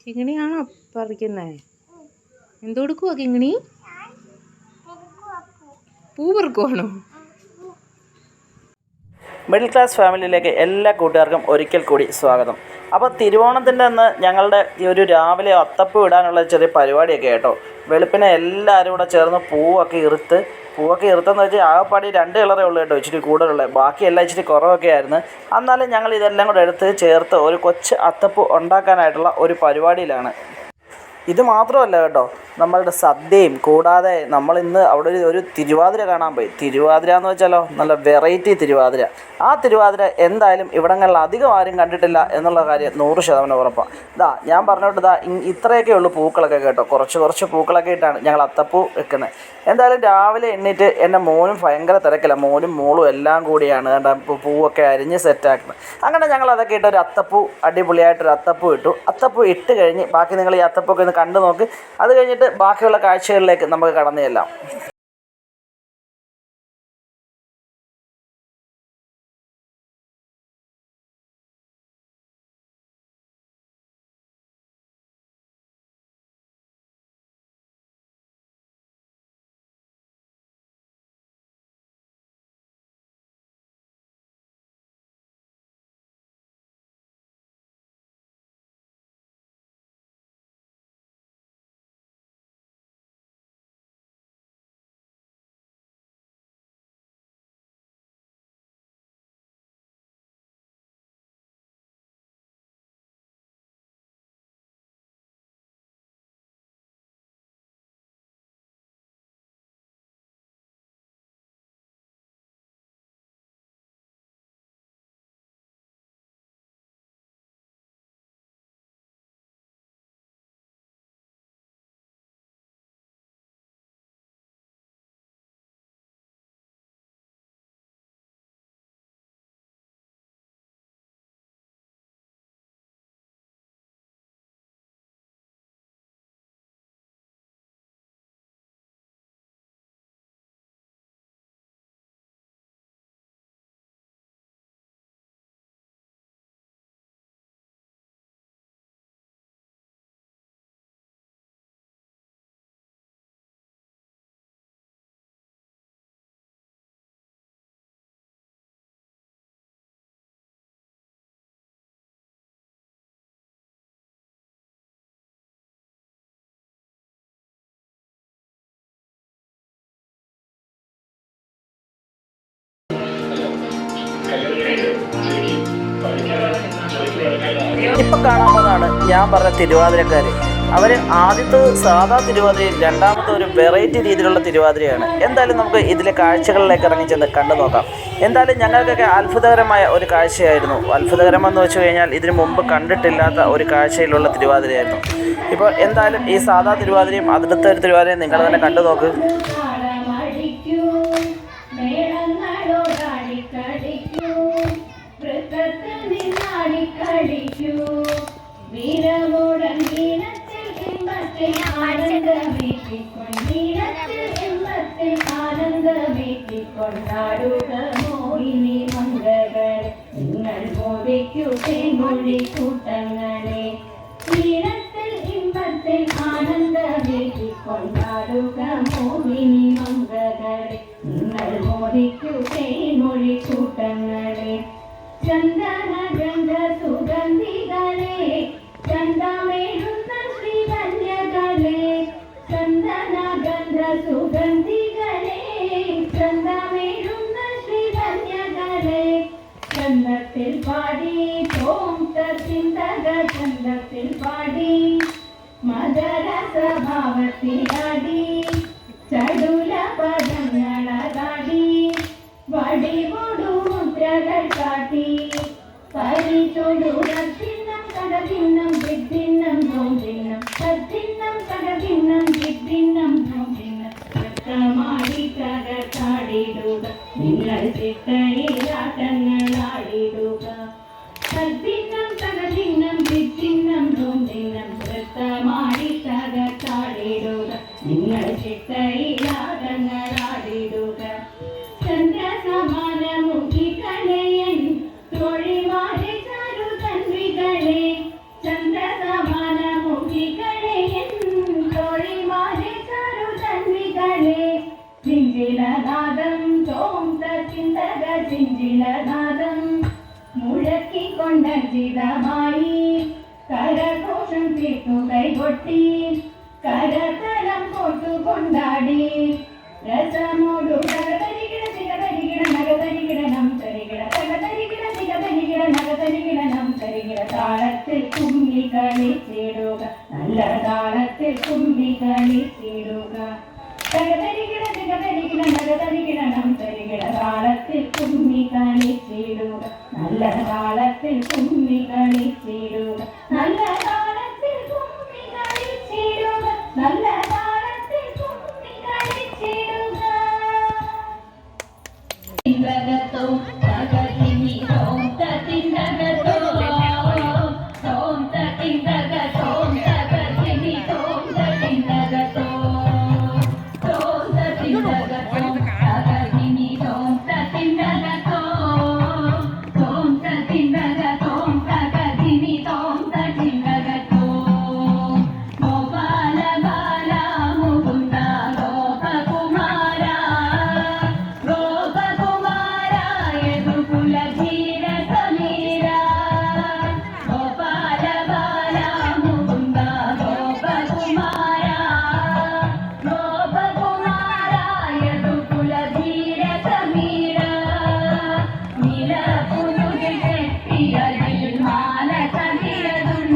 കിങ്ങിണിയാണോ പറിക്കുന്നേ? എന്തെടുക്കുവാ കിങ്ങിണി? പൂ പെറുക്കുവാണോ? Middle class ഫാമിലിയിലേക്ക് എല്ലാ കൂട്ടുകാർക്കും ഒരിക്കൽ കൂടി സ്വാഗതം. അപ്പോൾ തിരുവോണത്തിൻ്റെ അന്ന് ഞങ്ങളുടെ ഒരു രാവിലെ അത്തപ്പൂ ഇടാനുള്ള ചെറിയ പരിപാടിയൊക്കെ കേട്ടോ. വെളുപ്പിനെ എല്ലാവരും കൂടെ ചേർന്ന് പൂവൊക്കെ ഇറുത്തെന്ന് വെച്ചാൽ ആകെപ്പാടി 2 കളറേ ഉള്ളൂ കേട്ടോ, ഇച്ചിരി കൂടുതലുള്ളത്. ബാക്കിയെല്ലാം ഇച്ചിരി കുറവൊക്കെ ആയിരുന്നു. എന്നാലും ഞങ്ങൾ ഇതെല്ലാം കൂടെ എടുത്ത് ചേർത്ത് ഒരു കൊച്ചു അത്തപ്പൂ ഉണ്ടാക്കാനായിട്ടുള്ള ഒരു പരിപാടിയിലാണ്. ഇത് മാത്രമല്ല കേട്ടോ, നമ്മളുടെ സദ്യയും കൂടാതെ നമ്മളിന്ന് അവിടെ ഒരു തിരുവാതിര കാണാൻ പോയി. തിരുവാതിര എന്ന് വെച്ചാലോ നല്ല വെറൈറ്റി തിരുവാതിര. ആ തിരുവാതിര എന്തായാലും ഇവിടങ്ങളിൽ അധികം ആരും കണ്ടിട്ടില്ല എന്നുള്ള കാര്യം 100% ഉറപ്പാണ്. ഞാൻ പറഞ്ഞോട്ട് ഇത്രയൊക്കെ ഉള്ളൂ പൂക്കളൊക്കെ കേട്ടോ. കുറച്ച് പൂക്കളൊക്കെ ഇട്ടാണ് ഞങ്ങൾ അത്തപ്പൂ വെക്കുന്നത്. എന്തായാലും രാവിലെ എണ്ണീറ്റ് എൻ്റെ മോനും ഭയങ്കര തിരക്കില്ല. മോനും മോളും എല്ലാം കൂടിയാണ് പൂവൊക്കെ അരിഞ്ഞ് സെറ്റാക്കുന്നത്. അങ്ങനെ ഞങ്ങൾ അതൊക്കെ ഇട്ട് ഒരു അത്തപ്പൂ അടിപൊളിയായിട്ടൊരു അത്തപ്പൂ ഇട്ടു. അത്തപ്പൂ ഇട്ട് കഴിഞ്ഞ് ബാക്കി നിങ്ങൾ ഈ അത്തപ്പൂക്കെ ഒന്ന് കണ്ടു നോക്ക്. അത് കഴിഞ്ഞിട്ട് ബാക്കിയുള്ള കാഴ്ചകളിലേക്ക് നമുക്ക് കടന്നു ചെല്ലാം. ഇപ്പം കാണാവുന്നതാണ് ഞാൻ പറഞ്ഞ തിരുവാതിരക്കാർ. അവർ ആദ്യത്തെ സാധാ തിരുവാതിരയും രണ്ടാമത്തെ ഒരു വെറൈറ്റി രീതിയിലുള്ള തിരുവാതിരയാണ്. എന്തായാലും നമുക്ക് ഇതിലെ കാഴ്ചകളിലേക്ക് ഇറങ്ങിച്ചെന്ന് കണ്ടു നോക്കാം. എന്തായാലും ഞങ്ങൾക്കൊക്കെ അത്ഭുതകരമായ ഒരു കാഴ്ചയായിരുന്നു. അത്ഭുതകരമെന്ന് വെച്ച് കഴിഞ്ഞാൽ ഇതിനു മുമ്പ് കണ്ടിട്ടില്ലാത്ത ഒരു കാഴ്ചയിലുള്ള തിരുവാതിരയായിരുന്നു. ഇപ്പോൾ എന്തായാലും ഈ സാധാ തിരുവാതിരയും അതിലത്തെ ഒരു തിരുവാതിരയും നിങ്ങൾ തന്നെ കണ്ടു നോക്ക്. കൂട്ടങ്ങളെ തീരത്തിൽ ഇമ്പത്തിൽ ആനന്ദമേറ്റിക്കൊണ്ടാടുക മോഹിനി മംഗളെ നിങ്ങൾ മോദിക്കു തേൻമൊഴി കൂട്ടങ്ങളെ ചന്ദന ഗന്ധ സുഗന്ധികളെ ചന്ദമേഴുന്ന ശ്രീകന്യകളെ ചന്ദന ഗന്ധ സുഗന്ധികളെ ചന്ദമേഴുന്ന ശ്രീകന്യകളെ ചന്ദത്തിൽ പാടി ചിന്തക ചന്ദത്തിൽ പാടി മദര സ്വഭാവത്തിലാടി ചടുല പദങ്ങളാടി വടിവൊടു മുദ്രകൾ കാട്ടി പരിചൊടുറത്തിന്നം കടകിന്നം വിദ്ധിന്നം ഭോജിന്നം സദ്ധിന്നം കടകിന്നം വിദ്ധിന്നം ഭോജിന്നം വ്യക്തമാടി തകർത്താടിടുക നിങ്ങൾ ചിട്ടയിലാട്ടങ്ങളാടിടുക സദ്ധിന്നം കടകിന്നം വിദ്ധിന്നം ഭോജിന്നം വ്യക്തമാടി തകർത്താടിടുക നിങ്ങൾ ചിട്ടയിലാട്ടങ്ങളാടിടുക ചന്ദ്രസമാനമുഖികളെയൻ തോഴിമാരെ ചാരു തൻവികളെ ചന്ദ്രസമാനമുഖികളെ കൊണ്ടർജിതമായി കരഘോഷം തീർത്തു കൈകൊട്ടി കരതലം കൊട്ടു കൊണ്ടാടി രസമോടു നഗതരികിട സിഗതരികിട നഗതരികിടനം തരികിട തകതരികിട സിഗതരികിട നഗതരികിടനം തരികിട താളത്തിൽ കുമ്മി കളിച്ചിടുക നല്ല താളത്തിൽ കുമ്മി കളിച്ചിടുക തകതരികിട സിഗതരികിട നഗതരികിടനം തരികിട താളത്തിൽ കുമ്മി കളിച്ചിടുക നല്ല താളത്തിൽ കുമ്മി കളിച്ചിടുക നല്ല താളത്തിൽ കുമ്മി കളിച്ചിടുക നല്ല താളത്തിൽ കുമ്മി കളിച്ചിടുക തിണ്ടകത്തോ തകതിനി തോം തിണ്ടകത്തോ തോം തിണ്ടകത്തോ തകതിനി തോം തിണ്ടകത്തോ തോം തിണ്ടകത്തോ തകതിനി തോം തിണ്ടകത്തോ തോം തിണ്ടകത്തോ തകതിനി തോം തിണ്ടകത്തോ ഗോപാല ബാല മുകുന്ദ ഗോപകുമാര ഗോപകുമാര യദുകുല ധീര സമീര ഗോപാല ബാല മുകുന്ദ ഗോപകുമാര ഗോപകുമാര യദുകുല ധീര സമീര നിലപുരുകിൽ കെട്ടിയതിൽ മാല കതിയതും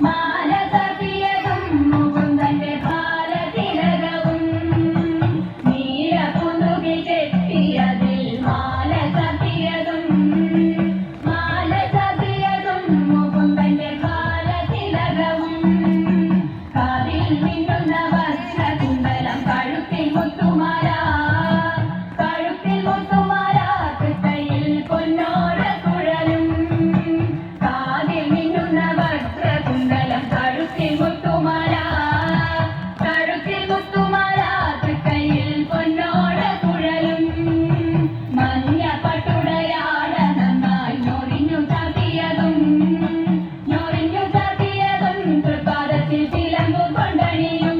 മാല കതിയതും മുകുന്ദന്റെ ബാലതിലകവും നീലപുരുകിൽ കെട്ടിയതിൽ മാല കതിയതും മാല കതിയതും മുകുന്ദന്റെ ബാലതിലകവും കാതിൽ മിന്നുന്ന വജ്രകുണ്ടലം കഴുത്തിൽ മുത്തുമാല കഴുത്തിൽ മുത്തുമാല കൃത്തയിൽ പൊന്നോര കുഴലും കാതിൽ മിന്നുന്ന വജ്രകുണ്ടലം കഴുത്തിൽ മുത്തുമാല കഴുത്തിൽ മുത്തുമാല കൃത്തയിൽ പൊന്നോര കുഴലും മഞ്ഞ പട്ടുടയാട നന്നായി ഞൊറിഞ്ഞു ചാത്തിയതും തൃപ്പാദത്തിൽ ചിലമ്പു കൊണ്ടണിയും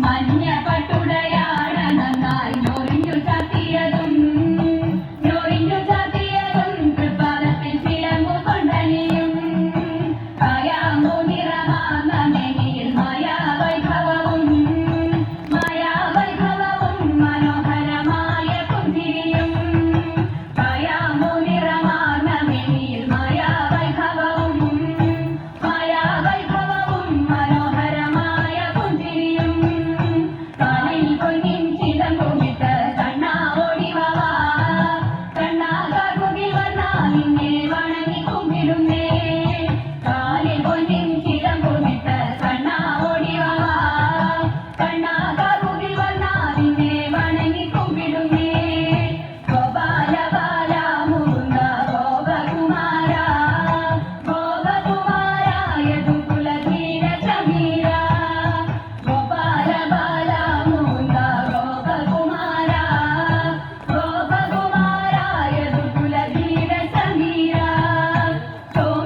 മഞ്ഞ പട്ടുടയാട നന്നായി ഞൊറിഞ്ഞു ചാത്തിയതും തൃപ്പാദത്തിൽ ചിലമ്പു കൊണ്ടണിയും കായാമോ നിറമാർന്ന മേനിയിൽ മായാവൈഭവവും മനോഹരമായ പുഞ്ചിരിയും കായാമോ നിറമാർന്ന മേനിയിൽ മായാവൈഭവവും മനോഹരമായ പുഞ്ചിരിയും കാലിൽ പൊന്നിൻ ചിലമ്പുമിട്ട് കണ്ണാ ഓടിവാ കണ്ണാ കാർമുകിൽ വന്നാ നിന്നെ വണങ്ങി കുമ്പിടുന്നേ കാലിൽ പൊന്നിൻ ചിലമ്പുമിട്ട് കണ്ണാ ഓടിവാ കണ്ണാ കാർമുകിൽ വന്നാ നിന്നെ വണങ്ങി കുമ്പിടുന്നേ ഗോപാല ബാല മുകുന്ദ ഗോപകുമാര ഗോപകുമാര യദുകുല ധീര സമീര ഗോപാല ബാല മുകുന്ദ ഗോപകുമാര ഗോപകുമാര യദുകുല ധീര സമീര തോം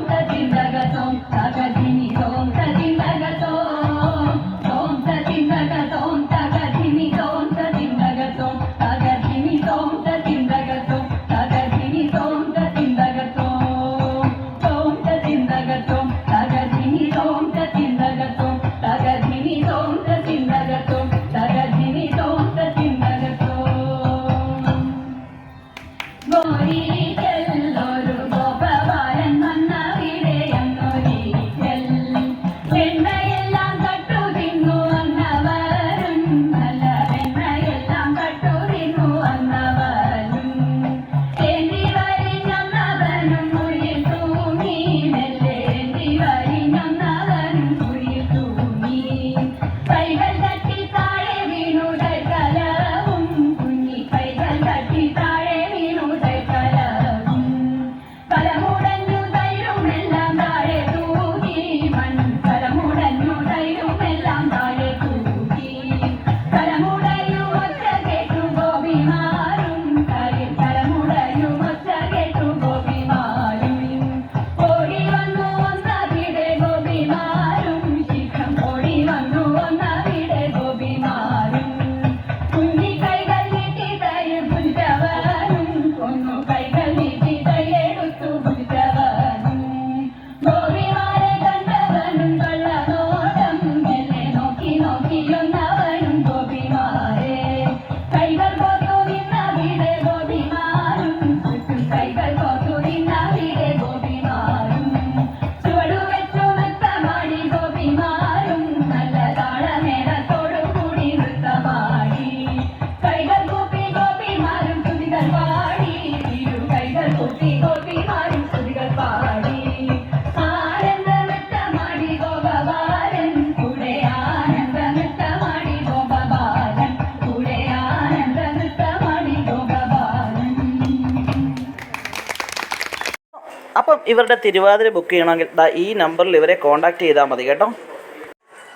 ഇവരുടെ തിരുവാതിര ബുക്ക് ചെയ്യണമെങ്കിൽ ദാ ഈ നമ്പറിൽ ഇവരെ കോൺടാക്റ്റ് ചെയ്താൽ മതി കേട്ടോ.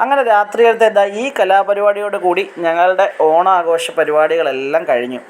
അങ്ങനെ രാത്രിയിലത്തെ ഈ കലാപരിപാടിയോട് കൂടി ഞങ്ങളുടെ ഓണാഘോഷ പരിപാടികളെല്ലാം കഴിഞ്ഞു.